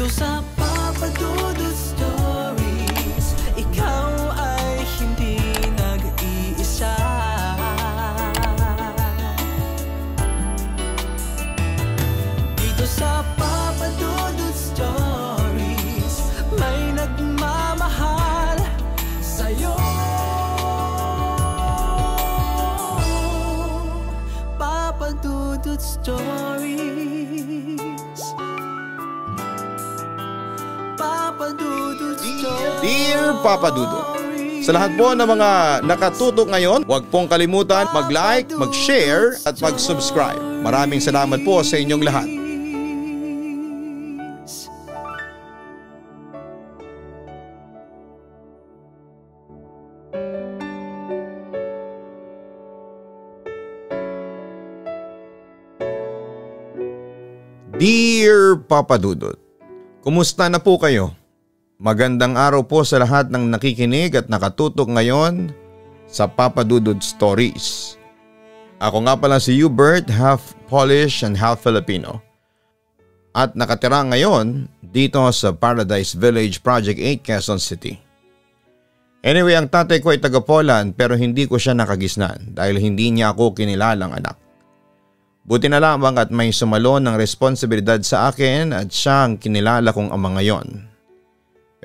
Dito sa Papa Dudut Stories, ikaw ay hindi nag-iisa. Dito sa Papa Dudut Stories, may nagmamahal sa'yo. Papa Dudut Stories, Papa Dudut Stories. Dear Papa Dudut, sa lahat po ng mga nakatutok ngayon, huwag pong kalimutan mag-like, mag-share at mag-subscribe. Maraming salamat po sa inyong lahat. Dear Papa Dudut, kumusta na po kayo? Magandang araw po sa lahat ng nakikinig at nakatutok ngayon sa Papa Dudut Stories. Ako nga pala si Hubert, half Polish and half Filipino. At nakatira ngayon dito sa Paradise Village, Project 8, Quezon City. Anyway, ang tatay ko ay taga Poland pero hindi ko siya nakagisnan dahil hindi niya ako kinilalang anak. Buti na lamang at may sumalon ng responsibilidad sa akin at siya ang kinilala kong ama ngayon.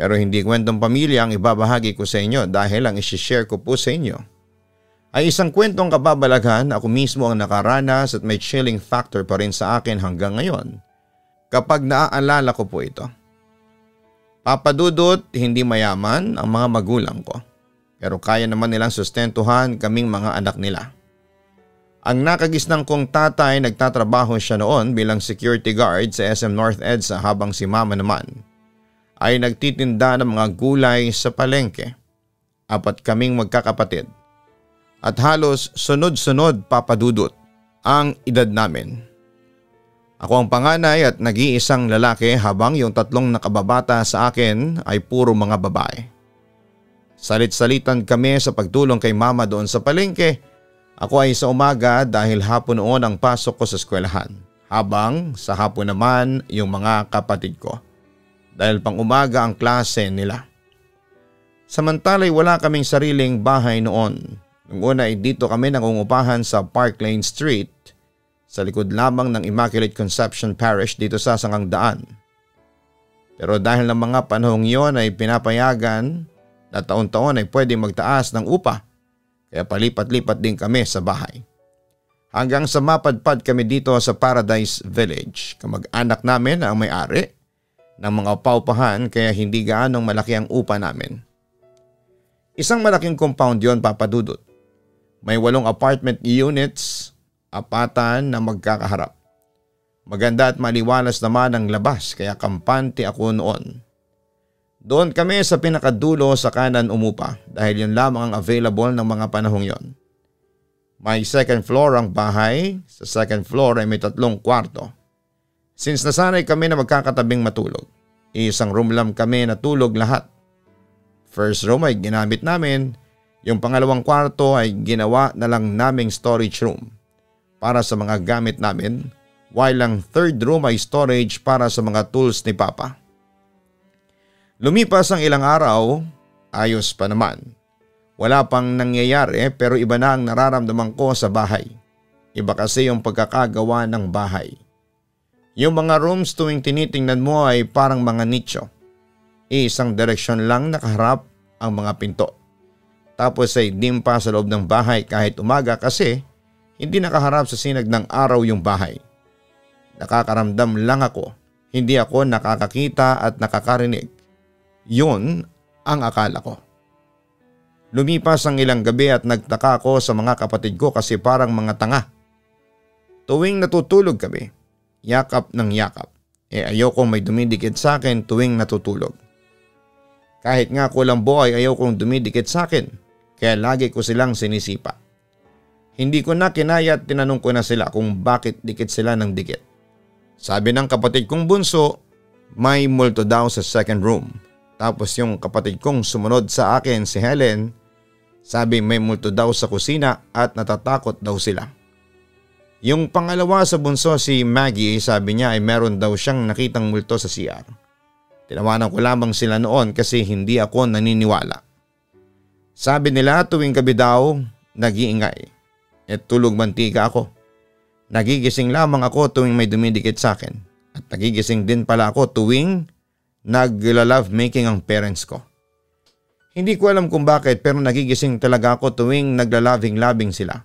Pero hindi kwentong pamilya ang ibabahagi ko sa inyo dahil ang isishare ko po sa inyo ay isang kwentong kababalaghan. Ako mismo ang nakaranas at may chilling factor pa rin sa akin hanggang ngayon kapag naaalala ko po ito. Papa Dudut, hindi mayaman ang mga magulang ko pero kaya naman nilang sustentuhan kaming mga anak nila. Ang nakagisnang kong tatay, nagtatrabaho siya noon bilang security guard sa SM North EDSA habang si mama naman ay nagtitinda ng mga gulay sa palengke. Apat kaming magkakapatid at halos sunod-sunod, Papa Dudut, ang edad namin. Ako ang panganay at nag-iisang lalaki habang yung tatlong nakababata sa akin ay puro mga babae. Salit-salitan kami sa pagtulong kay mama doon sa palengke. Ako ay sa umaga dahil hapon noon ang pasok ko sa eskwelahan, habang sa hapon naman yung mga kapatid ko dahil pang umaga ang klase nila. Samantala'y wala kaming sariling bahay noon. Nung una ay dito kami nangungupahan sa Park Lane Street sa likod lamang ng Immaculate Conception Parish dito sa Sangangdaan. Pero dahil ng mga panahong iyon ay pinapayagan na taon-taon ay pwede magtaas ng upa. Kaya palipat-lipat din kami sa bahay. Hanggang sa mapadpad kami dito sa Paradise Village. Kamag-anak namin ang may-ari ng mga paupahan kaya hindi gaanong malaki ang upa namin. Isang malaking compound yon, Papa Dudut. May 8 apartment units, apatan na magkakaharap. Maganda at maliwalas naman ang labas kaya kampante ako noon. Doon kami sa pinakadulo sa kanan umupa dahil yun lamang ang available ng mga panahong yon. May second floor ang bahay, sa second floor ay may 3 kwarto. Since nasanay kami na magkakatabing matulog, isang room lang kami natulog lahat. First room ay ginamit namin, yung pangalawang kwarto ay ginawa na lang naming storage room para sa mga gamit namin, while ang third room ay storage para sa mga tools ni Papa. Lumipas ang ilang araw, ayos pa naman. Wala pang nangyayari pero iba na ang nararamdaman ko sa bahay. Iba kasi yung pagkakagawa ng bahay. Yung mga rooms tuwing tinitingnan mo ay parang mga nicho. Isang direksyon lang nakaharap ang mga pinto. Tapos ay dim pa sa loob ng bahay kahit umaga kasi hindi nakaharap sa sinag ng araw yung bahay. Nakakaramdam lang ako, hindi ako nakakakita at nakakarinig. Yun ang akala ko. Lumipas ang ilang gabi at nagtaka ako sa mga kapatid ko kasi parang mga tanga. Tuwing natutulog kami, yakap ng yakap. Ayokong may dumidikit sa akin tuwing natutulog. Kahit nga kulambo ay ayokong dumidikit sa akin, kaya lagi ko silang sinisipa. Hindi ko na kinaya at tinanong ko na sila kung bakit dikit sila ng dikit. Sabi ng kapatid kong bunso, may multo daw sa second room. Tapos yung kapatid kong sumunod sa akin, si Helen, sabi may multo daw sa kusina at natatakot daw sila. Yung pangalawa sa bunso, si Maggie, sabi niya ay meron daw siyang nakitang multo sa CR. Tinawanan ko lamang sila noon kasi hindi ako naniniwala. Sabi nila tuwing gabi daw nag-iingay at tulog mantika ako. Nagigising lamang ako tuwing may dumidikit sa akin at nagigising din pala ako tuwing nagla-love making ang parents ko. Hindi ko alam kung bakit pero nagigising talaga ako tuwing nagla-loving-loving sila.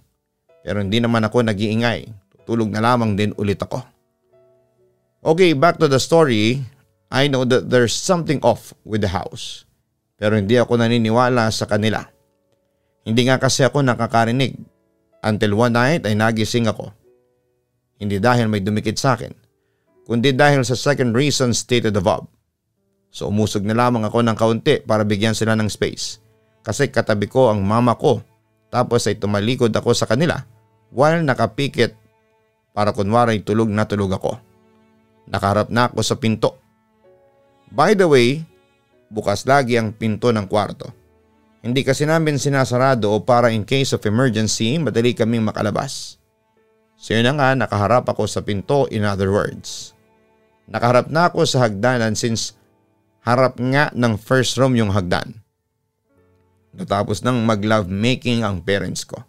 Pero hindi naman ako nag-iingay. Tulog na lamang din ulit ako. Okay, back to the story. I know that there's something off with the house. Pero hindi ako naniniwala sa kanila. Hindi nga kasi ako nakakarinig. Until one night ay nagising ako. Hindi dahil may dumikit sa akin, kundi dahil sa second reason stated above. So umusog na lamang ako ng kaunti para bigyan sila ng space. Kasi katabi ko ang mama ko. Tapos ay tumalikod ako sa kanila while nakapikit para kunwari tulog na tulog ako. Nakaharap na ako sa pinto. By the way, bukas lagi ang pinto ng kwarto. Hindi kasi namin sinasarado o para in case of emergency madali kaming makalabas. So yun na nga, nakaharap ako sa pinto, in other words. Nakaharap na ako sa hagdanan since harap nga ng first room yung hagdan. Natapos nang mag-love making ang parents ko.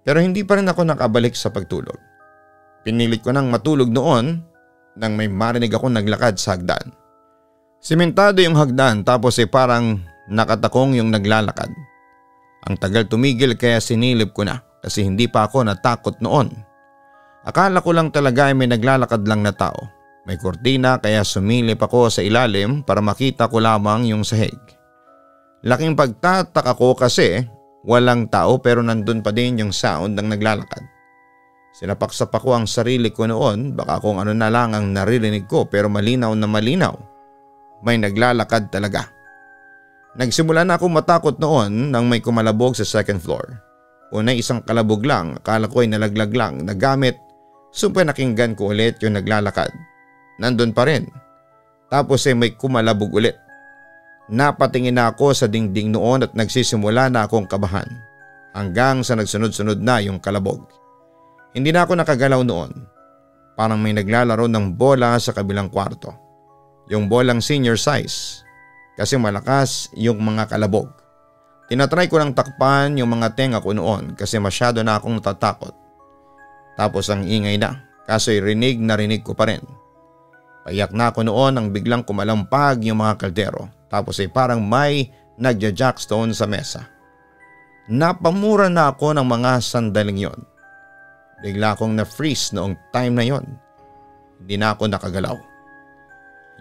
Pero hindi pa rin ako nakabalik sa pagtulog. Pinilit ko nang matulog noon nang may marinig ako naglakad sa hagdan. Simentado yung hagdan tapos ay parang nakatakong yung naglalakad. Ang tagal tumigil kaya sinilip ko na kasi hindi pa ako natakot noon. Akala ko lang talaga ay may naglalakad lang na tao. May kurtina kaya sumilip ako sa ilalim para makita ko lamang yung sahig. Laking pagtataka ko kasi walang tao pero nandun pa din yung sound ng naglalakad. Sinapaksap ako ang sarili ko noon, baka kung ano na lang ang naririnig ko pero malinaw na malinaw. May naglalakad talaga. Nagsimula na akong matakot noon nang may kumalabog sa second floor. Una isang kalabog lang, akala ko ay nalaglag lang na gamit. Sumpay nakinggan ko ulit yung naglalakad. Nandun pa rin. Tapos ay may kumalabog ulit. Napatingin na ako sa dingding noon at nagsisimula na akong kabahan. Hanggang sa nagsunod-sunod na yung kalabog. Hindi na ako nakagalaw noon. Parang may naglalaro ng bola sa kabilang kwarto. Yung bolang senior size. Kasi malakas yung mga kalabog. Tinatry ko lang takpan yung mga tenga ko noon kasi masyado na akong natatakot. Tapos ang ingay na, kaso'y rinig na rinig ko pa rin. Payak na ako noon nang biglang kumalampag yung mga kaldero. Tapos ay parang may nagja-jackstone sa mesa. Napamura na ako ng mga sandaling yon. Bigla akong na-freeze noong time na yon. Hindi na ako nakagalaw.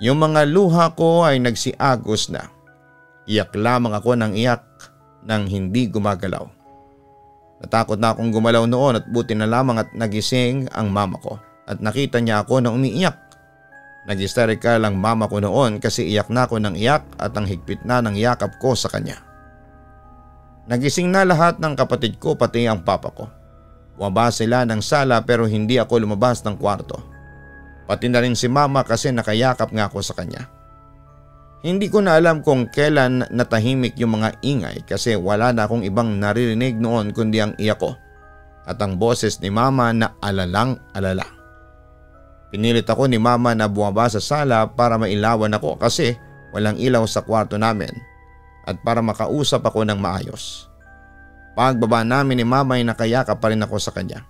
Yung mga luha ko ay nagsiagos na. Iyak lamang ako ng iyak nang hindi gumagalaw. Natakot na akong gumalaw noon at buti na lamang at nagising ang mama ko at nakita niya ako na umiiyak. Nag-hysterical ang mama ko noon kasi iyak na ako ng iyak at ang higpit na ng yakap ko sa kanya. Nagising na lahat ng kapatid ko pati ang papa ko. Bumaba sila ng sala pero hindi ako lumabas ng kwarto. Pati na rin si mama kasi nakayakap nga ako sa kanya. Hindi ko na alam kung kailan natahimik yung mga ingay kasi wala na akong ibang naririnig noon kundi ang iyak ko at ang boses ni mama na alalang alala. Pinilit ako ni mama na bumaba sa sala para mailawan ako kasi walang ilaw sa kwarto namin at para makausap ako ng maayos. Pagbaba namin ni mama ay nakayakap pa rin ako sa kanya.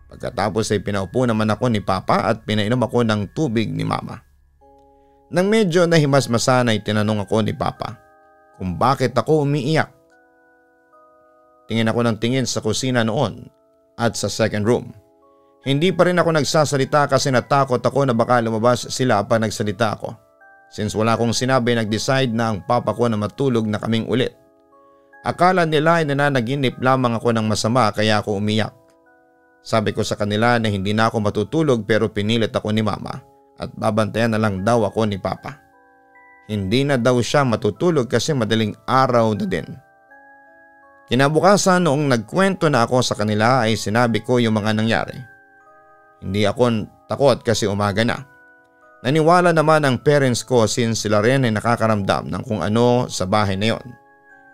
Pagkatapos ay pinaupo naman ako ni papa at pinainom ako ng tubig ni mama. Nang medyo nahimasmasan ay tinanong ako ni papa kung bakit ako umiiyak. Tingin ako ng tingin sa kusina noon at sa second room. Hindi pa rin ako nagsasalita kasi natakot ako na baka lumabas sila pa nagsalita ako. Since wala akong sinabi, nag-decide na ang papa ko na matulog na kaming ulit. Akala nila ay nananaginip lamang ako ng masama kaya ako umiyak. Sabi ko sa kanila na hindi na ako matutulog pero pinilit ako ni mama at babantayan na lang daw ako ni papa. Hindi na daw siya matutulog kasi madaling araw na din. Kinabukasan noong nagkwento na ako sa kanila ay sinabi ko yung mga nangyari. Hindi ako takot kasi umaga na. Naniwala naman ang parents ko since sila rin ay nakakaramdam ng kung ano sa bahay na yon.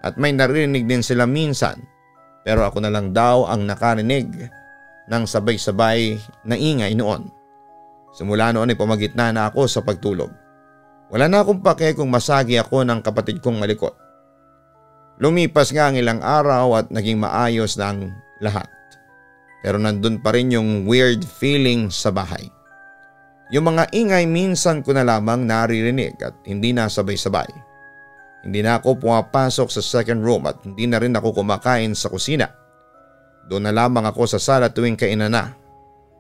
At may narinig din sila minsan pero ako na lang daw ang nakarinig ng sabay-sabay na ingay noon. Simula noon ay pumagitna na ako sa pagtulog. Wala na akong pake kung masagi ako ng kapatid kong malikot. Lumipas nga ang ilang araw at naging maayos na ang lahat. Pero nandun pa rin yung weird feeling sa bahay. Yung mga ingay minsan ko na lamang naririnig at hindi na sabay-sabay. Hindi na ako pumapasok sa second room at hindi na rin ako kumakain sa kusina. Doon na lamang ako sa sala tuwing kainan na.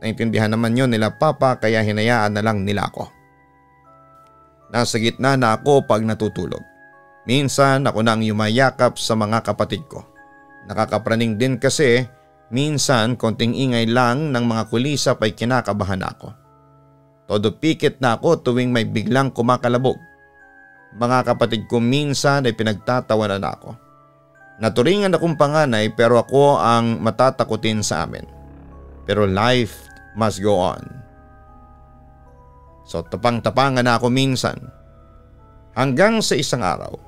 Naintindihan naman yon nila Papa kaya hinayaan na lang nila ako. Nasa gitna na ako pag natutulog. Minsan ako na ang yumayakap sa mga kapatid ko. Nakakapraning din kasi minsan konting ingay lang ng mga kulisap ay kinakabahan ako. Todo pikit na ako tuwing may biglang kumakalabog. Mga kapatid ko minsan ay pinagtatawanan ako. Naturingan akong panganay pero ako ang matatakutin sa amin. Pero life must go on. So tapang-tapangan na ako minsan. Hanggang sa isang araw,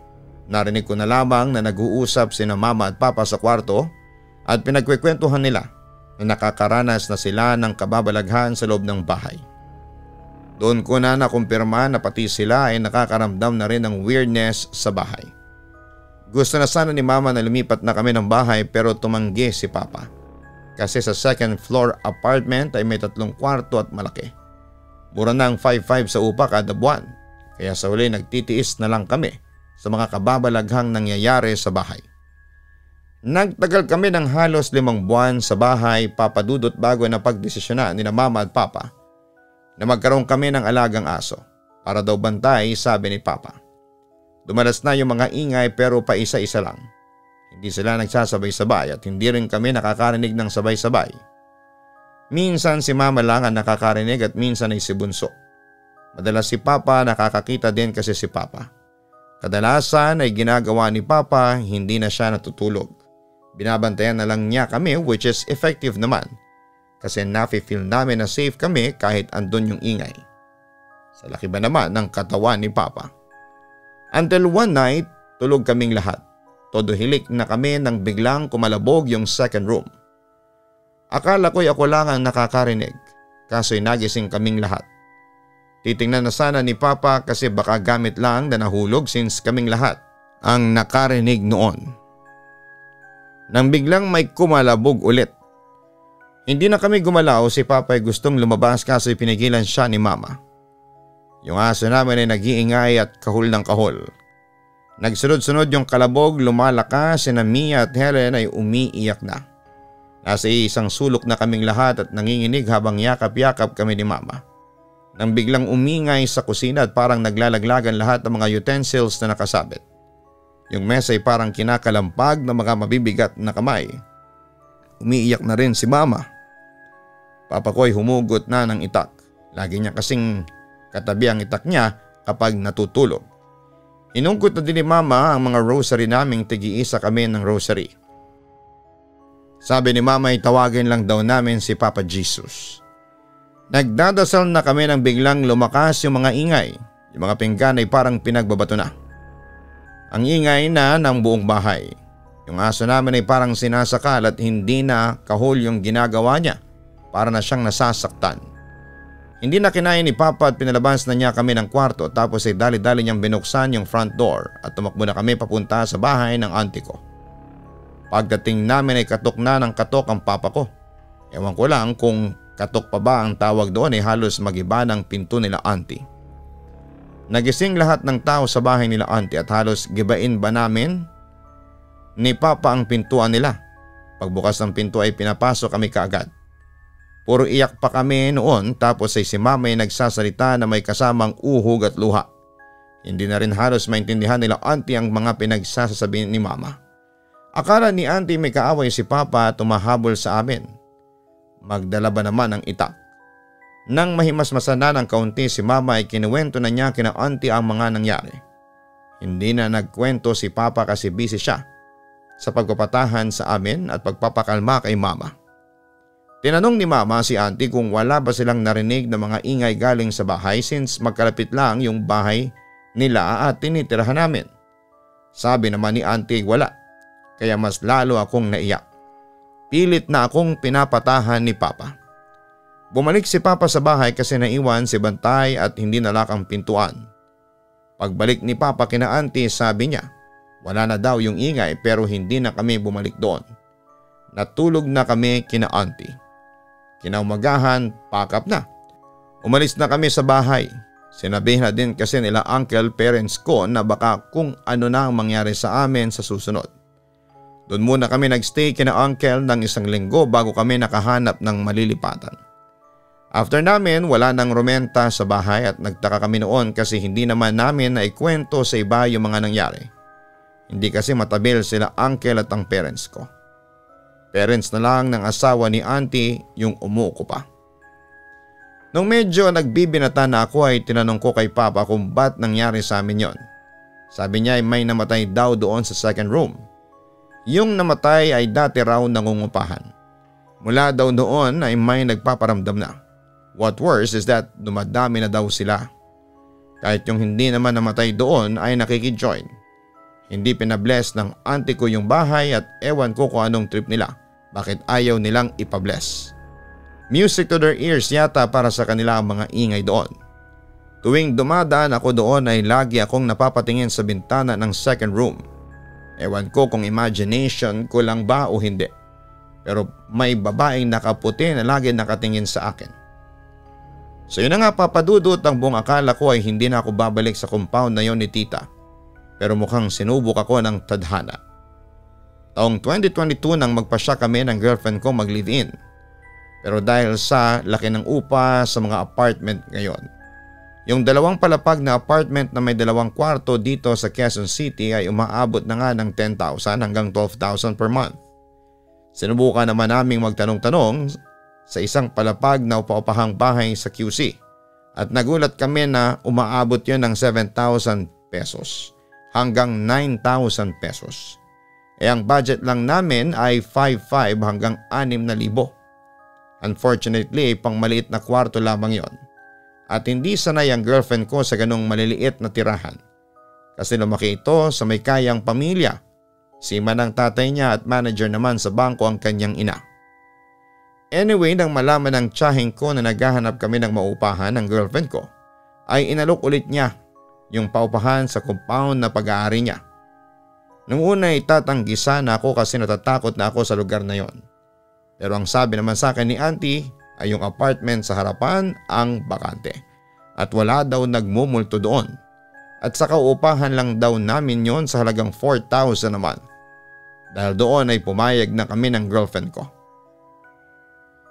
narinig ko na lamang na nag-uusap sina Mama at Papa sa kwarto at pinagkwekwentuhan nila na nakakaranas na sila ng kababalaghan sa loob ng bahay. Doon ko na nakumpirma na pati sila ay nakakaramdam na rin ng weirdness sa bahay. Gusto na sana ni Mama na lumipat na kami ng bahay pero tumanggi si Papa. Kasi sa second floor apartment ay may 3 kwarto at malaki. Mura na ang 5,500 sa upa kada buwan. Kaya sa huli nagtitiis na lang kami sa mga kababalaghang nangyayari sa bahay. Nagtagal kami ng halos 5 buwan sa bahay, Papa Dudut, bago na pagdesisyonan ni Mama at Papa na magkaroon kami ng alagang aso para daw bantay, sabi ni Papa. Dumalas na yung mga ingay pero pa isa-isa lang. Hindi sila nagsasabay-sabay at hindi rin kami nakakarinig ng sabay-sabay. Minsan si Mama lang ang nakakarinig at minsan ay si Bunso. Madalas si Papa nakakakita din kasi si Papa. Kadalasan ay ginagawa ni Papa, hindi na siya natutulog. Binabantayan na lang niya kami, which is effective naman. Kasi nafe-feel namin na safe kami kahit andun yung ingay. Sa laki ba naman ng katawan ni Papa. Until one night, tulog kaming lahat. Todo hilik na kami nang biglang kumalabog yung second room. Akala ko'y ako lang ang nakakarinig, kaso'y nagising kaming lahat. Titingnan na sana ni Papa kasi baka gamit lang na nahulog since kaming lahat ang nakarinig noon. Nang biglang may kumalabog ulit. Hindi na kami gumalaw, si Papa ay gustong lumabas kaso'y pinigilan siya ni Mama. Yung aso namin ay nag-iingay at kahul ng kahul. Nagsunod-sunod yung kalabog, lumalakas, sina Mia at Helen ay umiiyak na. Nasa isang sulok na kaming lahat at nanginginig habang yakap-yakap kami ni Mama. Nang biglang umingay sa kusina at parang naglalaglagan lahat ng mga utensils na nakasabit. Yung mesa ay parang kinakalampag ng mga mabibigat na kamay. Umiiyak na rin si Mama. Papa ko ay humugot na ng itak. Lagi niya kasing katabi ang itak niya kapag natutulog. Hinungkot na din ni Mama ang mga rosary naming tigi-isa kami ng rosary. Sabi ni Mama ay tawagin lang daw namin si Papa Jesus. Nagdadasal na kami nang biglang lumakas yung mga ingay. Yung mga pinggan ay parang pinagbabato na. Ang ingay na ng buong bahay. Yung aso namin ay parang sinasakal at hindi na kahul yung ginagawa niya. Para na siyang nasasaktan. Hindi na kinain ni Papa at pinalabas na niya kami ng kwarto tapos ay dali-dali niyang binuksan yung front door at tumakbo na kami papunta sa bahay ng auntie ko. Pagdating namin ay katok na ng katok ang Papa ko. Ewan ko lang kung katok pa ba ang tawag doon ay halos magiba ng pinto nila auntie. Nagising lahat ng tao sa bahay nila auntie at halos gibain ba namin ni Papa ang pintuan nila. Pagbukas ng pinto ay pinapasok kami kaagad. Puro iyak pa kami noon tapos ay si Mama ay nagsasalita na may kasamang uhog at luha. Hindi na rin halos maintindihan nila auntie ang mga pinagsasasabi ni Mama. Akala ni auntie may kaaway si Papa at tumahabol sa amin. Magdala ba naman ng itak? Nang mahimasmasan na ng kaunti si Mama ay kinuwento na niya kina auntie ang mga nangyari. Hindi na nagkwento si Papa kasi busy siya sa pagpapatahan sa amin at pagpapakalma kay Mama. Tinanong ni Mama si auntie kung wala ba silang narinig na mga ingay galing sa bahay since magkalapit lang yung bahay nila at tinitirahan namin. Sabi naman ni auntie wala. Kaya mas lalo akong naiyak. Pilit na akong pinapatahan ni Papa. Bumalik si Papa sa bahay kasi naiwan si Bantay at hindi nalak ang pintuan. Pagbalik ni Papa kina Auntie, sabi niya wala na daw yung ingay pero hindi na kami bumalik doon. Natulog na kami kina Auntie. Kinaumagahan, pack up na. Umalis na kami sa bahay. Sinabihan na din kasi nila uncle parents ko na baka kung ano na ang mangyari sa amin sa susunod. Doon muna kami nagstay kina uncle ng 1 linggo bago kami nakahanap ng malilipatan. After namin wala nang rumenta sa bahay at nagtaka kami noon kasi hindi naman namin naikwento sa iba yung mga nangyari. Hindi kasi matabil sila uncle at ang parents ko. Parents na lang ng asawa ni auntie yung umuuko pa. Nung medyo nagbibinata na ako ay tinanong ko kay Papa kung ba't nangyari sa amin yon. Sabi niya ay may namatay daw doon sa second room. Yung namatay ay dati raw nangungupahan. Mula daw noon ay may nagpaparamdam na. What worse is that dumadami na daw sila. Kahit yung hindi naman namatay doon ay nakikijoin. Hindi pinabless ng auntie ko yung bahay at ewan ko kung anong trip nila. Bakit ayaw nilang ipabless? Music to their ears yata para sa kanila ang mga ingay doon. Tuwing dumadaan ako doon ay lagi akong napapatingin sa bintana ng second room. Ewan ko kung imagination ko lang ba o hindi. Pero may babaeng nakaputi na lagi nakatingin sa akin. So yun na nga papadudot, ang buong akala ko ay hindi na ako babalik sa compound na yon ni tita. Pero mukhang sinubok ako ng tadhana. Taong 2022 nang magpasya kami ng girlfriend ko mag-live-in. Pero dahil sa laki ng upa sa mga apartment ngayon, yung 2 palapag na apartment na may 2 kwarto dito sa Quezon City ay umaabot na nga ng 10,000 hanggang 12,000 per month. Sinubukan naman naming magtanong-tanong sa isang palapag na upa-upahang bahay sa QC at nagulat kami na umaabot yun ng 7,000 pesos hanggang 9,000 pesos. Ang budget lang namin ay 5,500 hanggang 6,000. Unfortunately, pang maliit na kwarto lamang yon. At hindi sanay ang girlfriend ko sa ganong maliliit na tirahan. Kasi lumaki ito sa may kayang pamilya. Seaman ang tatay niya at manager naman sa bangko ang kanyang ina. Anyway, nang malaman ng tiyaheng ko na naghahanap kami ng maupahan ng girlfriend ko, ay inalok ulit niya yung paupahan sa compound na pag-aari niya. Nung una ay tatanggi sana ako kasi natatakot na ako sa lugar na yon. Pero ang sabi naman sa akin ni auntie ay yung apartment sa harapan ang bakante at wala daw nagmumulto doon. At sa kauupahan lang daw namin yon sa halagang 4,000 naman. Dahil doon ay pumayag na kami ng girlfriend ko.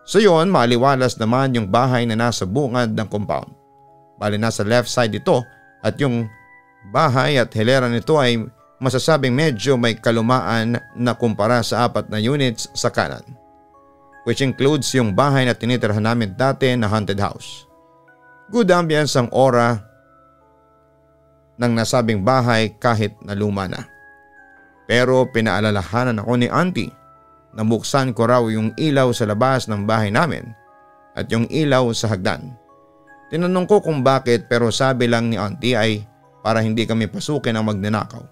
So yon, maliwalas naman yung bahay na nasa bungad ng compound. Bali nasa left side ito at yung bahay at hilera nito ay masasabing medyo may kalumaan na kumpara sa 4 na units sa kanan. Which includes yung bahay na tinitirhan namin dati na haunted house. Good ambience ang aura ng nasabing bahay kahit na luma na. Pero pinaalalahanan ako ni auntie na buksan ko raw yung ilaw sa labas ng bahay namin at yung ilaw sa hagdan. Tinanong ko kung bakit pero sabi lang ni auntie ay para hindi kami pasukin ang magnanakaw.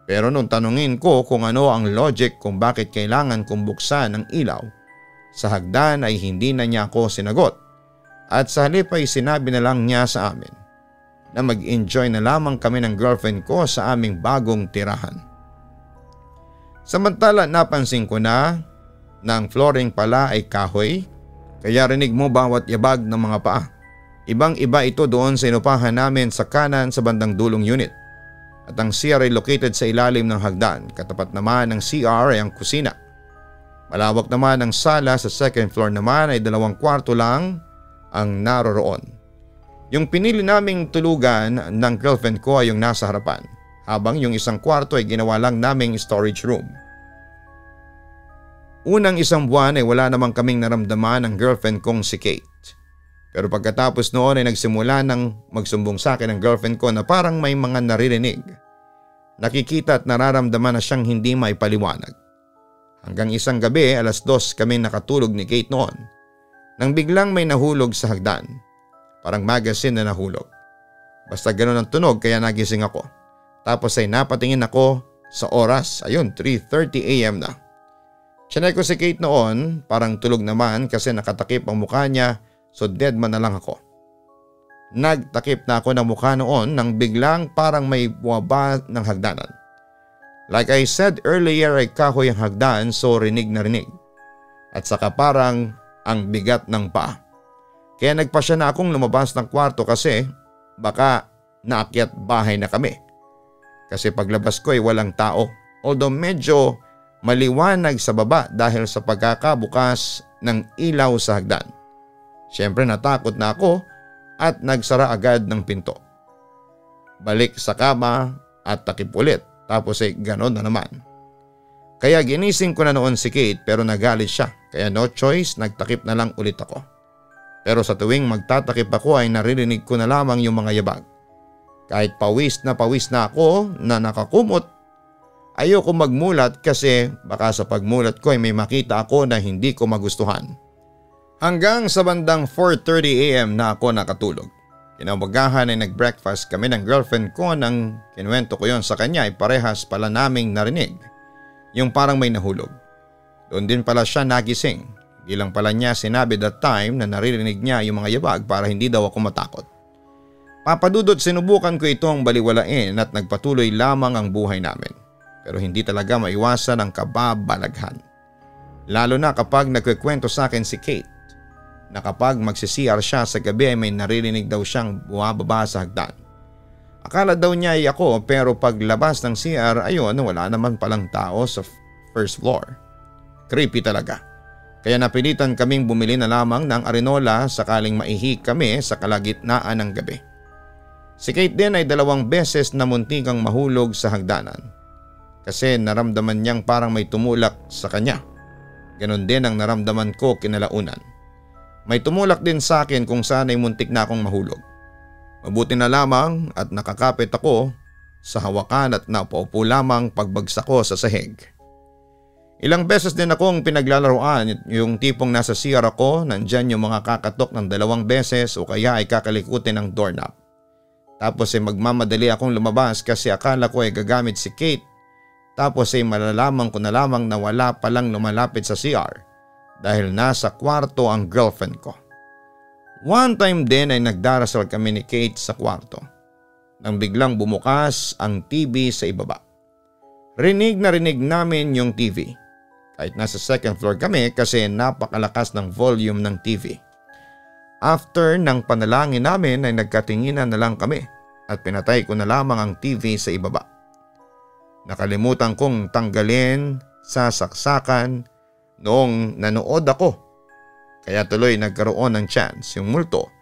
Pero nung tanungin ko kung ano ang logic kung bakit kailangan kong buksan ang ilaw sa hagdan ay hindi na niya ako sinagot at sa halip ay sinabi na lang niya sa amin na mag-enjoy na lamang kami ng girlfriend ko sa aming bagong tirahan. Samantala napansin ko na ang flooring pala ay kahoy kaya rinig mo bawat yabag ng mga paa. Ibang iba ito doon sa inupahan namin sa kanan sa bandang dulong unit. At ang CR ay located sa ilalim ng hagdan. Katapat naman ng CR ay ang kusina. Malawak naman ang sala, sa second floor naman ay 2 kwarto lang ang naroroon. Yung pinili naming tulugan ng girlfriend ko ay yung nasa harapan, habang yung 1 kwarto ay ginawa lang naming storage room. Unang 1 buwan ay wala namang kaming naramdaman ng girlfriend kong si Kate. Pero pagkatapos noon ay nagsimula ng magsumbong sa akin ng girlfriend ko na parang may mga naririnig. Nakikita at nararamdaman na siyang hindi maipaliwanag. Hanggang isang gabi, 2:00 kami nakatulog ni Kate noon. Nang biglang may nahulog sa hagdan. Parang magazine na nahulog. Basta ganoon ang tunog kaya nagising ako. Tapos ay napatingin ako sa oras. Ayun, 3:30 AM na. Chinay ko si Kate noon, parang tulog naman kasi nakatakip ang mukha niya. So dead man na lang ako. Nagtakip na ako ng mukha noon nang biglang parang may buwaba ng hagdanan. Like I said earlier ay kahoy ang hagdan, so rinig na rinig. At saka parang ang bigat ng paa. Kaya nagpasya na akong lumabas ng kwarto kasi baka naakyat bahay na kami. Kasi paglabas ko ay walang tao, although medyo maliwanag sa baba dahil sa pagkakabukas ng ilaw sa hagdan. Siyempre natakot na ako at nagsara agad ng pinto. Balik sa kama at takip ulit, tapos ay ganon na naman. Kaya ginising ko na noon si Kate pero nagalit siya, kaya no choice nagtakip na lang ulit ako. Pero sa tuwing magtatakip ako ay naririnig ko na lamang yung mga yabag. Kahit pawis na ako na nakakumot, ayoko magmulat kasi baka sa pagmulat ko ay may makita ako na hindi ko magustuhan. Hanggang sa bandang 4:30 AM na ako nakatulog. Kinaumagahan ay nag-breakfast kami ng girlfriend ko, nang kinuwento ko yon sa kanya ay parehas pala naming narinig. Yung parang may nahulog. Doon din pala siya nagising. Di lang pala niya sinabi that time na naririnig niya yung mga yabag para hindi daw ako matakot. Papadudot sinubukan ko itong baliwalain at nagpatuloy lamang ang buhay namin. Pero hindi talaga maiwasan ang kababalaghan. Lalo na kapag nagkikwento sa akin si Kate na kapag magsi-CR siya sa gabi ay may naririnig daw siyang bumababa sa hagdan. Akala daw niya ay ako pero paglabas ng CR ayon wala naman palang tao sa first floor. Creepy talaga. Kaya napilitan kaming bumili na lamang ng arenola sakaling maihi kami sa kalagitnaan ng gabi. Si Kate din ay 2 beses na muntikang mahulog sa hagdanan. Kasi naramdaman niyang parang may tumulak sa kanya. Ganon din ang naramdaman ko kinalaunan. May tumulak din sa akin kung saan ay muntik na akong mahulog. Mabuti na lamang at nakakapit ako sa hawakan at napaupo lamang pagbagsak ko sa sahig. Ilang beses din akong pinaglalaroan, yung tipong nasa CR ako, nandyan yung mga kakatok ng 2 beses o kaya ay kakalikutin ng doorknob. Tapos ay magmamadali akong lumabas kasi akala ko ay gagamit si Kate. Tapos ay malalaman ko na lamang na wala palang lumalapit sa CR dahil nasa kwarto ang girlfriend ko. One time din ay nagdarasal kami ni Kate sa kwarto nang biglang bumukas ang TV sa ibaba. Rinig na rinig namin yung TV. Kahit nasa 2nd floor kami kasi napakalakas ng volume ng TV. After ng panalangin namin ay nagkatinginan na lang kami at pinatay ko na lamang ang TV sa ibaba. Nakalimutan kong tanggalin sa saksakan noong nanood ako. Kaya tuloy nagkaroon ng chance yung multo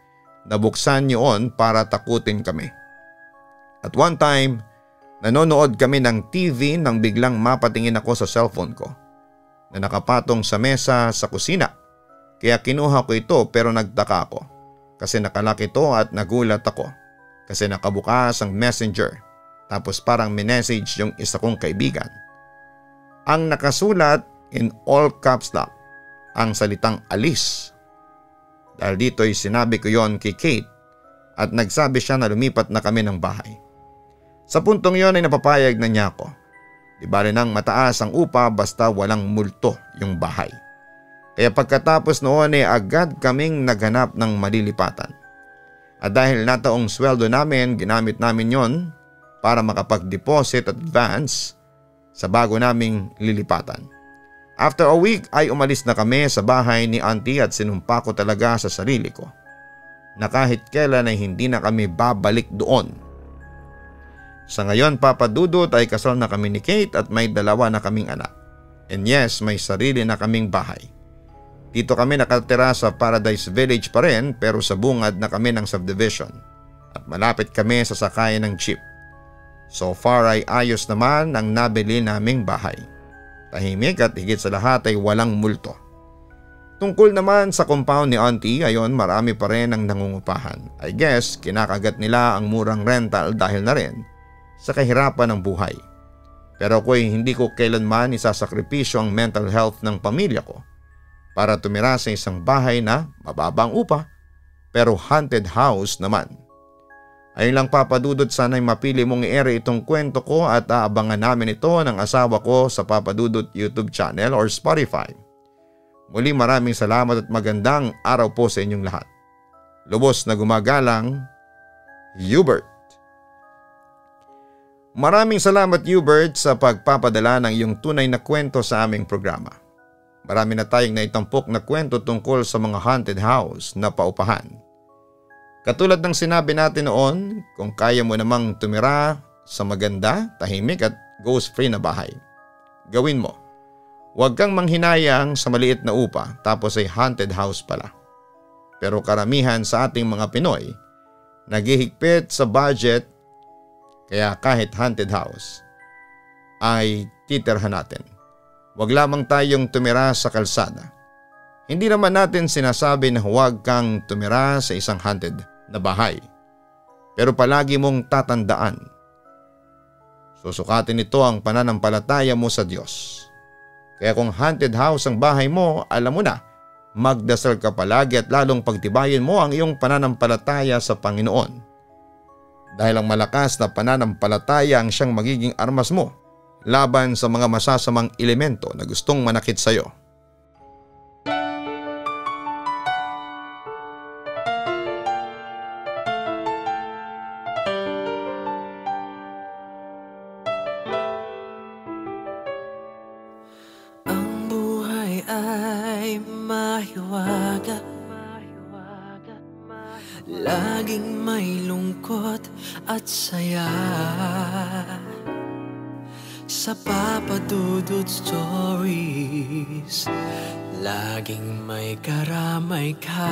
na buksan yun para takutin kami. At one time, nanonood kami ng TV nang biglang mapatingin ako sa cellphone ko na nakapatong sa mesa sa kusina. Kaya kinuha ko ito pero nagtaka ako kasi nakalak ito at nagulat ako kasi nakabukas ang messenger tapos parang minessage yung isa kong kaibigan. Ang nakasulat in all caps lock ang salitang alis. Dahil dito ay sinabi ko yon kay Kate at nagsabi siya na lumipat na kami ng bahay. Sa puntong yon ay napapayag na niya ako. Di bali nang mataas ang upa basta walang multo yung bahay. Kaya pagkatapos noon ay agad kaming naghanap ng malilipatan. At dahil nataong sweldo namin, ginamit namin yon para makapag-deposit at advance sa bago naming lilipatan. After a week ay umalis na kami sa bahay ni auntie at sinumpa ko talaga sa sarili ko na kahit kailan ay hindi na kami babalik doon. Sa ngayon Papa Dudut ay kasal na kami ni Kate at may 2 na kaming anak. And yes, may sarili na kaming bahay. Dito kami nakatira sa Paradise Village pa rin pero sa bungad na kami ng subdivision at malapit kami sa sakayan ng jeep. So far ay ayos naman ang nabili naming bahay. Tahimik at higit sa lahat ay walang multo. Tungkol naman sa compound ni auntie, ayon marami pa rin ang nangungupahan. I guess kinakagat nila ang murang rental dahil na rin sa kahirapan ng buhay. Pero ako'y hindi ko kailanman isasakripisyo ang mental health ng pamilya ko para tumira sa isang bahay na mababang upa pero haunted house naman. Ayun lang Papa Dudut, sana'y mapili mong i-air itong kwento ko at aabangan namin ito ng asawa ko sa Papa Dudut YouTube channel or Spotify. Muli maraming salamat at magandang araw po sa inyong lahat. Lubos na gumagalang, Hubert. Maraming salamat Hubert sa pagpapadala ng iyong tunay na kwento sa aming programa. Marami na tayong naitampok na kwento tungkol sa mga haunted house na paupahan. Katulad ng sinabi natin noon, kung kaya mo namang tumira sa maganda, tahimik at ghost-free na bahay, gawin mo. Huwag kang manghinayang sa maliit na upa tapos ay haunted house pala. Pero karamihan sa ating mga Pinoy, naghihigpit sa budget kaya kahit haunted house ay titirhan natin. Huwag lamang tayong tumira sa kalsada. Hindi naman natin sinasabi na huwag kang tumira sa isang haunted na bahay. Pero palagi mong tatandaan, susukatin nito ang pananampalataya mo sa Diyos. Kaya kung haunted house ang bahay mo, alam mo na, magdasal ka palagi at lalong pagtibayin mo ang iyong pananampalataya sa Panginoon. Dahil ang malakas na pananampalataya ang siyang magiging armas mo laban sa mga masasamang elemento na gustong manakit sa iyo. mahiwaga, laging may lungkot at saya. Sa Papa Dudut Stories, laging may karamay ka.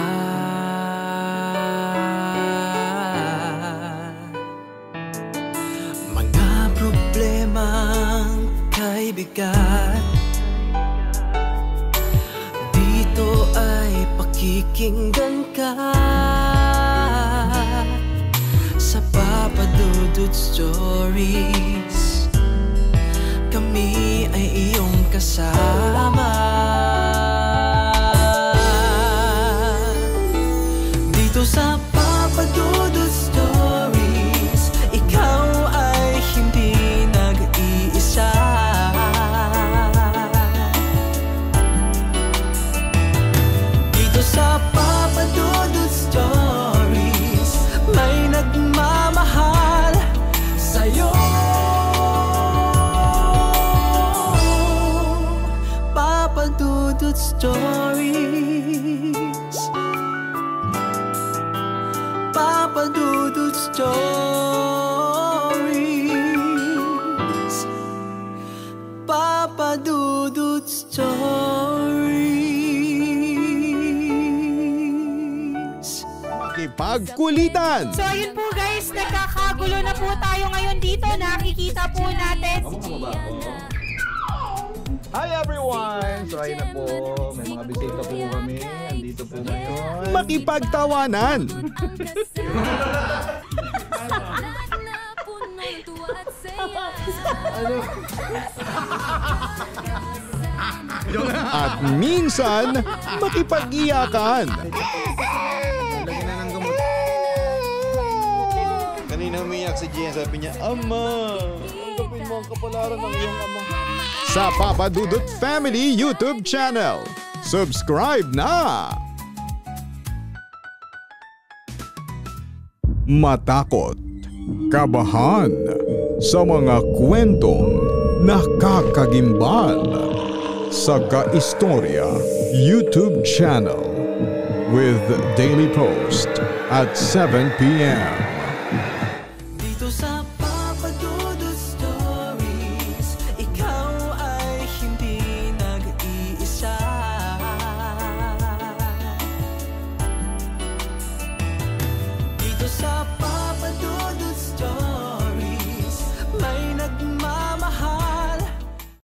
Mga problemang kay bigat, dito ay pakikinggan ka. Sa Papa Dudut Stories, kami ay iyong kasama. Dito sa Papa Dudut Stories, ikaw ay hindi nag-iisa. Dito sa Papa Dudut Stories, may nagmamahal sa'yo. Papa Dudut Stories, Papa Dudut Stories, Papa Dudut Stories. Makipagkulitan! So ayun po guys, nagkakagulo na po tayo ngayon dito. Nakikita po natin. Hi everyone! So ayun na po, may mga bisita po kami. Andito po ngayon. Makipagtawanan! At minsan, makipag-iyakan. Lagyan na ng gamot. Kanina umiyak si Gian, sabi niya, Ama, tanggapin mo ang kapalaran ng iyong ama. Sa Papa Dudut Family YouTube channel. Subscribe na! Matakot, kabahan sa mga kwentong nakakagimbal sa Ka-Istorya YouTube channel with daily post at 7 p.m.